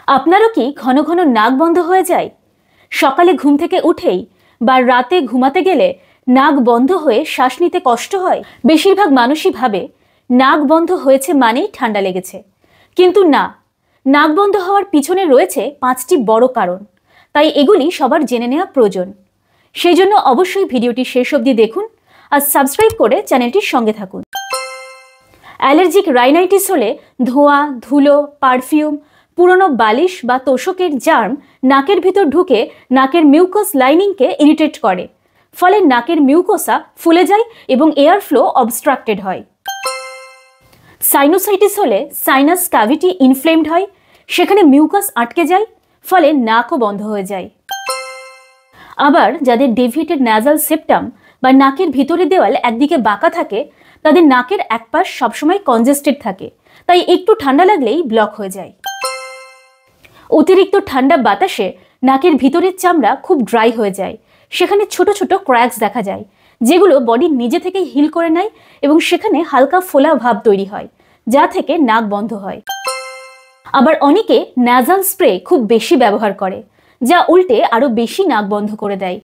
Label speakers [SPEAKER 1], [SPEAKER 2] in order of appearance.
[SPEAKER 1] আপনারও কি ঘন ঘন নাক বন্ধ হয়ে যায়? সকালে ঘুম থেকে উঠেই বা রাতে ঘুমাতে গেলে নাক বন্ধ হয়ে শ্বাস নিতে কষ্ট হয়? বেশিরভাগ মানুষই ভাবে নাক বন্ধ হয়েছে মানেই ঠান্ডা লেগেছে, কিন্তু না, নাক বন্ধ হওয়ার পিছনে রয়েছে 5টি বড় কারণ। তাই এগুলি সবার জেনে নেওয়া প্রয়োজন। সেই জন্য অবশ্যই ভিডিওটি শেষ অবধি দেখুন আর সাবস্ক্রাইব করে চ্যানেলটির সঙ্গে থাকুন। অ্যালার্জিক রাইনাইটিস হলে ধোঁয়া, ধুলো, পারফিউম, পুরনো বালিশ বা তোশকের জার্ম নাকের ভিতর ঢুকে নাকের মিউকাস লাইনিংকে ইরিটেট করে। ফলে নাকের মিউকোসা ফুলে যায় এবং এয়ার ফ্লো অবস্ট্রাক্টেড হয়। সাইনোসাইটিস হলে সাইনাস ক্যাভিটি ইনফ্লেমড হয়, সেখানে মিউকাস আটকে যায়, ফলে নাকও বন্ধ হয়ে যায়। আবার যাদের ডেভিয়েটেড ন্যাজাল সেপ্টাম বা নাকের ভিতরের দেওয়াল একদিকে বাঁকা থাকে, তাদের নাকের এক পাশ সবসময় কনজেস্টেড থাকে, তাই একটু ঠান্ডা লাগলেই ব্লক হয়ে যায়। অতিরিক্ত ঠান্ডা বাতাসে নাকের ভিতরের চামড়া খুব ড্রাই হয়ে যায়, সেখানে ছোট ছোট ক্র্যাকস দেখা যায়, যেগুলো বডি নিজে থেকেই হিল করে নেয় এবং সেখানে হালকা ফোলা ভাব তৈরি হয়, যা থেকে নাক বন্ধ হয়। আবার অনেকে ন্যাজাল স্প্রে খুব বেশি ব্যবহার করে, যা উল্টে আরো বেশি নাক বন্ধ করে দেয়।